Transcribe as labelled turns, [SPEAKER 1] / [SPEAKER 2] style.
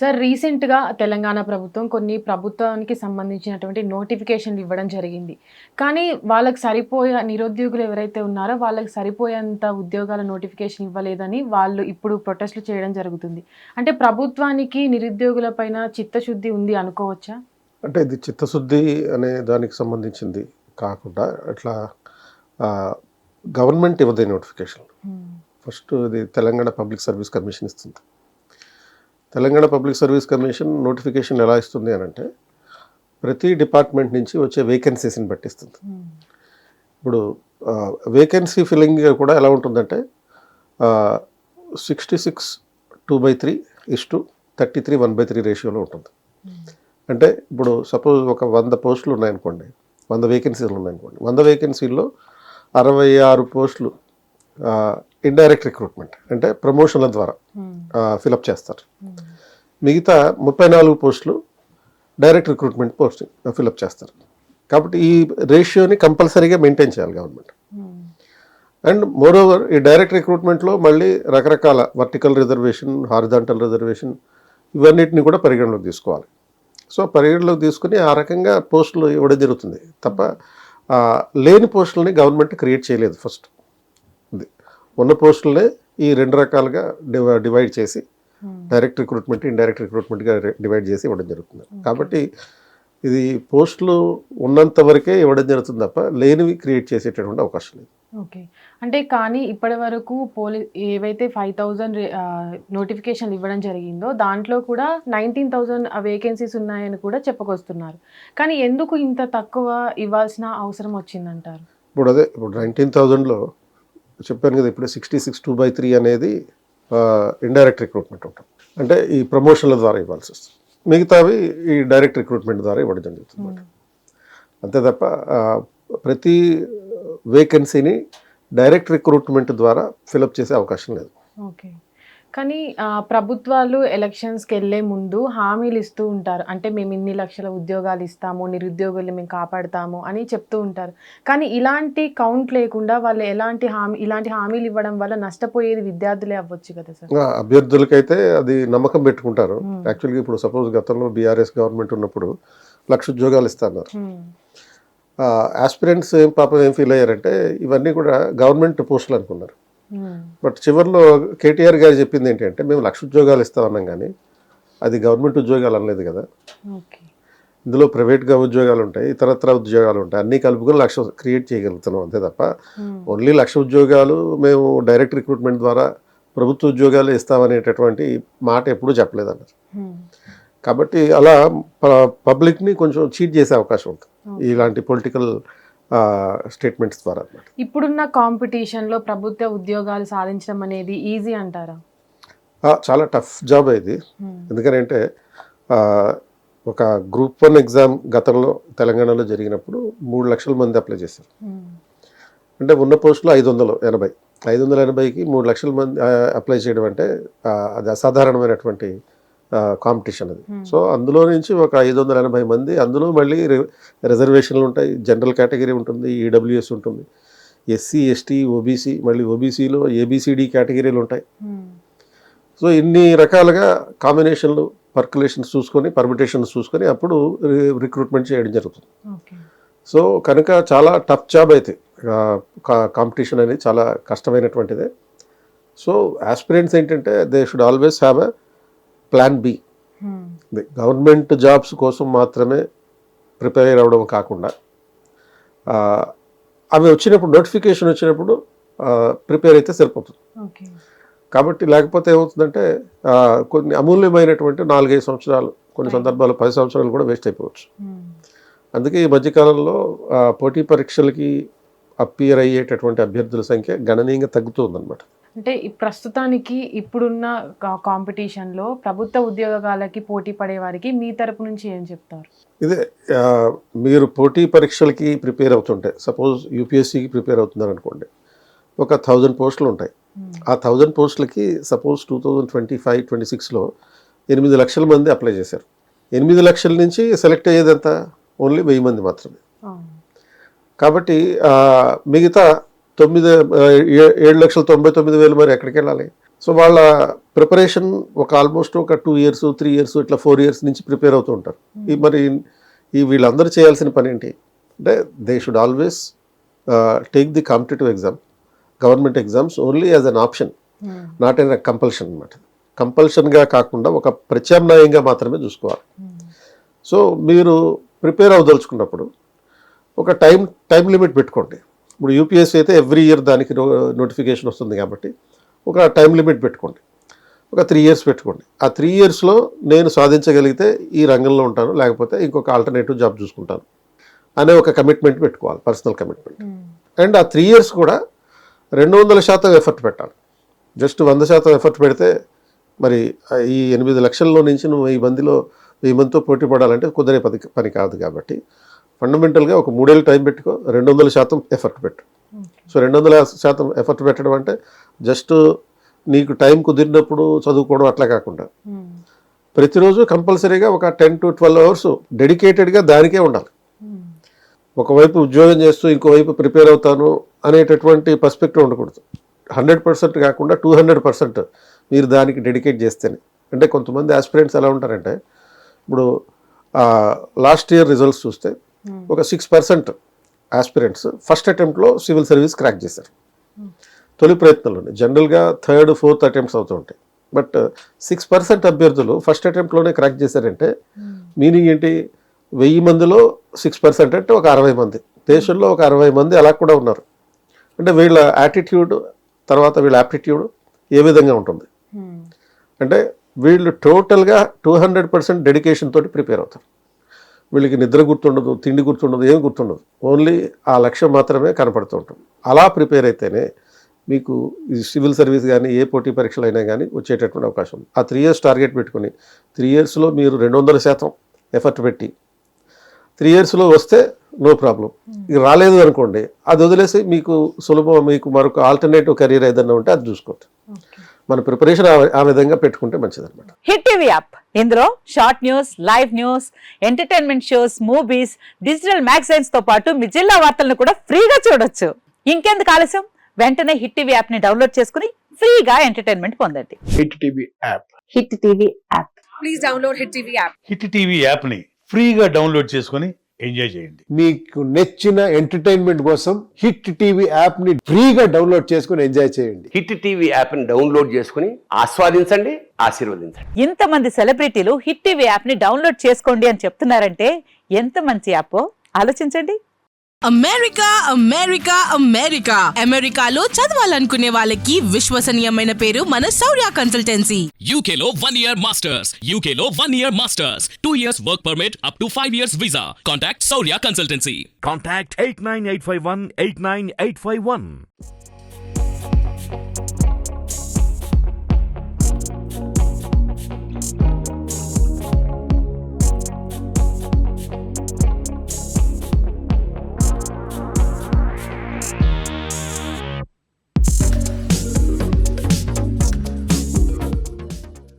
[SPEAKER 1] Sir రీసెంట్‌గా తెలంగాణ ప్రభుత్వం కొన్ని ప్రభుత్వానికి సంబంధించినటువంటి నోటిఫికేషన్‌లు ఇవ్వడం జరిగింది. కానీ వాళ్ళకి సరిపోయే నిరుద్యోగులు ఎవరైతే ఉన్నారో వాళ్ళకి సరిపోయేంత ఉద్యోగాల నోటిఫికేషన్ ఇవ్వలేదని వాళ్ళు ఇప్పుడు ప్రొటెస్ట్‌లు చేయడం జరుగుతుంది. అంటే ప్రభుత్వానికి నిరుద్యోగుల పైన చిత్తశుద్ధి ఉంది అనుకోవచ్చా?
[SPEAKER 2] అంటే ఇది చిత్తశుద్ధి అనే దానికి సంబంధించింది కాకుండా అట్లా ఆహ్, గవర్నమెంట్ ఇవ్వదు నోటిఫికేషన్.
[SPEAKER 1] హ్మ్.
[SPEAKER 2] ఫస్ట్ ఇది తెలంగాణ పబ్లిక్ సర్వీస్ కమిషన్ ఇస్తుంది. Telangana public service commission notification ఎలా ఇస్తుంది అనంటే ప్రతి డిపార్ట్మెంట్ నుంచి వచ్చే వేకెన్సీస్ని బట్టి ఇస్తుంది.
[SPEAKER 1] హ్మ్.
[SPEAKER 2] ఇప్పుడు వేకెన్సీ ఫిల్లింగ్ కూడా ఎలా ఉంటుందంటే 66 2/3 33 1/3 రేషియోలో ఉంటుంది.
[SPEAKER 1] హ్మ్.
[SPEAKER 2] అంటే ఇప్పుడు సపోజ్ ఒక 100 పోస్టులు ఉన్నాయనుకోండి, 100 వేకెన్సీలు ఉన్నాయనుకోండి, 100 వేకెన్సీల్లో 66 పోస్టులు ఇండైరెక్ట్ రిక్రూట్మెంట్ అంటే ప్రమోషన్ల ద్వారా ఫిలప్ చేస్తారు.
[SPEAKER 1] హ్మ్.
[SPEAKER 2] మిగతా 34 పోస్టులు డైరెక్ట్ రిక్రూట్మెంట్ పోస్టింగ్ ఫిలప్ చేస్తారు. కాబట్టి ఈ రేషియోని కంపల్సరీగా మెయింటైన్ చేయాలి గవర్నమెంట్.
[SPEAKER 1] హ్మ్.
[SPEAKER 2] అండ్ మోర్ ఓవర్ ఈ డైరెక్ట్ రిక్రూట్మెంట్లో మళ్ళీ రకరకాల వర్టికల్ రిజర్వేషన్, హారిజాంటల్ రిజర్వేషన్ ఇవన్నిటిని కూడా పరిగణలోకి తీసుకోవాలి. సో పరిగణలోకి తీసుకుని ఆ రకంగా పోస్టులు ఇవ్వడం జరుగుతుంది తప్ప లేని పోస్టులని గవర్నమెంట్ క్రియేట్ చేయలేదు. ఫస్ట్ ఇది ఉన్న పోస్టులనే ఈ 2 రకాలుగా డివైడ్ చేసి డైరెక్ట్ రిక్రూట్మెంట్, ఇండైరెక్ట్ రిక్రూట్మెంట్గా డివైడ్ చేసి ఇవ్వడం జరుగుతుంది. కాబట్టి ఇది పోస్టులు ఉన్నంత వరకే ఇవ్వడం జరుగుతుంది తప్ప లేనివి క్రియేట్ చేసేటటువంటి అవకాశం లేదు.
[SPEAKER 1] ఓకే. అంటే కానీ ఇప్పటి వరకు ఏవైతే 5000 నోటిఫికేషన్‌లు ఇవ్వడం జరిగిందో దాంట్లో కూడా 19,000 వేకెన్సీస్ ఉన్నాయని కూడా చెప్పుకొస్తున్నారు. కానీ ఎందుకు ఇంత తక్కువ ఇవ్వాల్సిన అవసరం వచ్చిందంటారు?
[SPEAKER 2] ఇప్పుడు 19,000లో చెప్పాను కదా, ఇప్పుడు 66 2/3 అనేది ఇండైరెక్ట్ రిక్రూట్మెంట్ ఉంటుంది. అంటే ఈ ప్రమోషన్ల ద్వారా ఇవ్వాల్సి వస్తుంది. మిగతావి ఈ డైరెక్ట్ రిక్రూట్మెంట్ ద్వారా ఇవ్వడం జరుగుతుంది. అంతే తప్ప ప్రతి వేకెన్సీని డైరెక్ట్ రిక్రూట్మెంట్ ద్వారా ఫిలప్ చేసే అవకాశం లేదు.
[SPEAKER 1] ఓకే. కానీ ప్రభుత్వాలు ఎలక్షన్స్‌కి వెళ్ళే ముందు హామీలు ఇస్తూ ఉంటారు. అంటే మేము ఇన్ని లక్షల ఉద్యోగాలు ఇస్తాము, నిరుద్యోగుల్ని మేము కాపాడుతాము అని చెప్తూ ఉంటారు. కానీ ఇలాంటి కౌంట్ లేకుండా వాళ్ళు ఇలాంటి హామీలు ఇవ్వడం వల్ల నష్టపోయేది విద్యార్థులే అవ్వచ్చు కదా సార్?
[SPEAKER 2] అభ్యర్థులకైతే అది నమ్మకం పెట్టుకుంటారు. యాక్చువల్గా ఇప్పుడు సపోజ్ గతంలో బీఆర్ఎస్ గవర్నమెంట్ ఉన్నప్పుడు 1,00,000 ఉద్యోగాలు ఇస్తున్నారు. ఆస్పిరెంట్స్ పాపం ఏం ఫీల్ అయ్యారంటే ఇవన్నీ కూడా గవర్నమెంట్ పోస్టులు అనుకున్నారు. బట్ చివరిలో కేటీఆర్ గారు చెప్పింది ఏంటంటే మేము 1,00,000 ఉద్యోగాలు ఇస్తామన్నాం కానీ అది గవర్నమెంట్ ఉద్యోగాలు అనలేదు కదా. ఇందులో ప్రైవేట్గా ఉద్యోగాలు ఉంటాయి, ఇతరత్ర ఉద్యోగాలు ఉంటాయి, అన్నీ కలుపుకొని 1,00,000 క్రియేట్ చేయగలుగుతున్నాం అంతే తప్ప ఓన్లీ 1,00,000 ఉద్యోగాలు మేము డైరెక్ట్ రిక్రూట్మెంట్ ద్వారా ప్రభుత్వ ఉద్యోగాలు ఇస్తామనేటటువంటి మాట ఎప్పుడూ చెప్పలేదన్నారు. కాబట్టి అలా పబ్లిక్ని కొంచెం చీట్ చేసే అవకాశం ఉంటుంది ఇలాంటి పొలిటికల్ స్టేట్మెంట్స్ ద్వారా అన్నమాట.
[SPEAKER 1] ఇప్పుడున్న కాంపిటీషన్లో ప్రభుత్వ ఉద్యోగాలు సాధించడం అనేది ఈజీ అంటారా?
[SPEAKER 2] చాలా టఫ్ జాబ్ ఇది. ఎందుకంటే ఒక గ్రూప్ 1 ఎగ్జామ్ గతంలో తెలంగాణలో జరిగినప్పుడు 3 లక్షల మంది అప్లై చేశారు. అంటే ఉన్న పోస్టులు 580కి 3 లక్షల మంది అప్లై చేయడం అంటే అది అసాధారణమైనటువంటి కాంపిటీషన్ అది. సో అందులో నుంచి ఒక 580 మంది, అందులో మళ్ళీ రిజర్వేషన్లు ఉంటాయి, జనరల్ కేటగిరీ ఉంటుంది, ఈడబ్ల్యూఎస్ ఉంటుంది, ఎస్సీ ఎస్టీ ఓబీసీ, మళ్ళీ ఓబీసీలో ఏబిసిడి కేటగిరీలు ఉంటాయి. సో ఇన్ని రకాలుగా కాంబినేషన్లు, పర్కులేషన్స్ చూసుకొని, పర్మిటేషన్స్ చూసుకొని అప్పుడు రిక్రూట్మెంట్ చేయడం జరుగుతుంది. సో కనుక చాలా టఫ్ జాబ్ అయితే కాంపిటీషన్ అనేది చాలా కష్టమైనటువంటిదే. సో ఆస్పిరెంట్స్ ఏంటంటే they should always have a plan B. Government jobs కోసం మాత్రమే ప్రిపేర్ అవ్వడం కాకుండా అవి వచ్చినప్పుడు, నోటిఫికేషన్ వచ్చినప్పుడు ప్రిపేర్ అయితే సరిపోతుంది. కాబట్టి లేకపోతే ఏమవుతుందంటే కొన్ని అమూల్యమైనటువంటి 4-5 సంవత్సరాలు, కొన్ని సందర్భాలు 10 సంవత్సరాలు కూడా వేస్ట్ అయిపోవచ్చు. అందుకే ఈ మధ్యకాలంలో పోటీ పరీక్షలకి అపియర్ అయ్యేటటువంటి అభ్యర్థుల సంఖ్య గణనీయంగా తగ్గుతుందన్నమాట.
[SPEAKER 1] అంటే ప్రస్తుతానికి ఇప్పుడున్న కాంపిటీషన్లో ప్రభుత్వ ఉద్యోగాలకి పోటీ పడే వారికి మీ తరపు నుంచి ఏం చెప్తారు?
[SPEAKER 2] ఇదే మీరు పోటీ పరీక్షలకి ప్రిపేర్ అవుతుంటే, సపోజ్ యూపీఎస్సీకి ప్రిపేర్ అవుతున్నారు అనుకోండి, ఒక 1000 పోస్టులు ఉంటాయి. ఆ 1000 పోస్టులకి సపోజ్ 2025-26లో 8 లక్షల మంది అప్లై చేశారు. 8 లక్షల నుంచి సెలెక్ట్ అయ్యేది ఎంత? ఓన్లీ 1000 మంది మాత్రమే. కాబట్టి మిగతా 7,99,000 మరి ఎక్కడికి వెళ్ళాలి? సో వాళ్ళ ప్రిపరేషన్ ఒక ఆల్మోస్ట్ ఒక 2 years 3 years ఇట్లా 4 years నుంచి ప్రిపేర్ అవుతూ ఉంటారు. మరి వీళ్ళందరూ చేయాల్సిన పని ఏంటి అంటే they should always take the competitive exam, government exams only as an option, not an compulsion అనమాట. కంపల్షన్గా కాకుండా ఒక ప్రత్యామ్నాయంగా మాత్రమే చూసుకోవాలి. సో మీరు ప్రిపేర్ అవ్వదలుచుకున్నప్పుడు ఒక టైం లిమిట్ పెట్టుకోండి. ఇప్పుడు యూపీఎస్సీ అయితే ఎవ్రీ ఇయర్ దానికి నోటిఫికేషన్ వస్తుంది కాబట్టి ఒక టైం లిమిట్ పెట్టుకోండి, ఒక 3 years పెట్టుకోండి. ఆ 3 yearsలో నేను సాధించగలిగితే ఈ రంగంలో ఉంటాను, లేకపోతే ఇంకొక ఆల్టర్నేటివ్ జాబ్ చూసుకుంటాను అనే ఒక కమిట్మెంట్ పెట్టుకోవాలి, పర్సనల్ కమిట్మెంట్. అండ్ ఆ 3 years కూడా 200% ఎఫర్ట్ పెట్టాలి. జస్ట్ 100% ఎఫర్ట్ పెడితే మరి ఈ 8 లక్షల్లో నుంచి నువ్వు 1000 మందితో పోటీ పడాలంటే కుదిరే పని కాదు. కాబట్టి ఫండమెంటల్గా ఒక 3 ఏళ్ళు టైం పెట్టుకో, 200% ఎఫర్ట్ పెట్టు. సో 200% ఎఫర్ట్ పెట్టడం అంటే జస్ట్ నీకు టైం కుదిరినప్పుడు చదువుకోవడం అట్లా కాకుండా ప్రతిరోజు కంపల్సరీగా ఒక 10 to 12 hours డెడికేటెడ్గా దానికే ఉండాలి. ఒకవైపు ఉద్యోగం చేస్తూ ఇంకోవైపు ప్రిపేర్ అవుతాను అనేటటువంటి పర్స్పెక్టివ్ ఉండకూడదు. 100% కాకుండా 200% మీరు దానికి డెడికేట్ చేస్తేనే. అంటే కొంతమంది ఆస్పిరెంట్స్ ఎలా ఉంటారంటే ఇప్పుడు లాస్ట్ ఇయర్ రిజల్ట్స్ చూస్తే ఒక 6% ఆస్పిరెంట్స్ ఫస్ట్ అటెంప్ట్లో సివిల్ సర్వీస్ క్రాక్ చేశారు, తొలి ప్రయత్నంలోనే. జనరల్గా 3rd 4th అటెంప్ట్స్ అవుతూ ఉంటాయి. బట్ 6% అభ్యర్థులు ఫస్ట్ అటెంప్ట్లోనే క్రాక్ చేశారంటే మీనింగ్ ఏంటి? 1000 మందిలో 6% అంటే ఒక 60 మంది. దేశంలో ఒక 60 మంది అలా కూడా ఉన్నారు. అంటే వీళ్ళ యాటిట్యూడ్ తర్వాత వీళ్ళ యాప్టిట్యూడ్ ఏ విధంగా ఉంటుంది అంటే వీళ్ళు టోటల్గా 200% డెడికేషన్ తోటి ప్రిపేర్ అవుతారు. వీళ్ళకి నిద్ర గుర్తుండదు, తిండి గుర్తుండదు, ఏమి గుర్తుండదు, ఓన్లీ ఆ లక్ష్యం మాత్రమే కనపడుతూ ఉంటుంది. అలా ప్రిపేర్ అయితేనే మీకు ఈ సివిల్ సర్వీస్ కానీ ఏ పోటీ పరీక్షలు అయినా కానీ వచ్చేటటువంటి అవకాశం ఉంది. ఆ 3 years టార్గెట్ పెట్టుకుని 3 yearsలో మీరు 200% ఎఫర్ట్ పెట్టి 3 yearsలో వస్తే నో ప్రాబ్లం. ఇక రాలేదు అనుకోండి, అది వదిలేసి మీకు సులభం, మీకు మరొక ఆల్టర్నేటివ్ కెరీర్ ఏదైనా ఉంటే అది చూసుకోండి. మన ప్రిపరేషన్ ఆ విధంగా పెట్టుకుంటే మంచిది అనమాట.
[SPEAKER 3] హిట్ టీవీ యాప్, ఇందులో short news, live news, entertainment shows, movies, digital magazines తో పాటు మీ జిల్లా వార్తలను కూడా ఫ్రీగా చూడొచ్చు. ఇంకెందుకు ఆలస్యం, వెంటనే హిట్ టీవీ యాప్ ని డౌన్లోడ్ చేసుకుని ఫ్రీగా ఎంటర్టైన్మెంట్ పొందండి.
[SPEAKER 4] Hit TV app.
[SPEAKER 3] Hit TV app.
[SPEAKER 5] Please download hit TV app.
[SPEAKER 4] Hit TV app ని ఫ్రీగా డౌన్లోడ్ చేసుకొని ఎంజాయ్ చేయండి.
[SPEAKER 6] మీకు నచ్చిన ఎంటర్టైన్మెంట్ కోసం హిట్ టీవీ యాప్ ని ఫ్రీగా డౌన్లోడ్ చేసుకుని ఎంజాయ్ చేయండి.
[SPEAKER 7] హిట్ టీవీ యాప్ ని డౌన్లోడ్ చేసుకుని ఆస్వాదించండి, ఆశీర్వదించండి.
[SPEAKER 3] ఇంతమంది సెలబ్రిటీలు హిట్ టీవీ యాప్ ని డౌన్లోడ్ చేసుకోండి అని చెప్తున్నారంటే ఎంత మంచి యాప్ ఆలోచించండి.
[SPEAKER 8] అమెరికా అమెరికా అమెరికా అమెరికాలో చదవాలనుకునే వాళ్ళకి విశ్వసనీయమైన పేరు మన శౌర్య కన్సల్టెన్సీ.
[SPEAKER 9] UK లో 1 year masters, UK లో 1 year masters, 2 years work permit up to 5 years visa. Contact Saurya Consultancy.
[SPEAKER 10] Contact 89851 89851.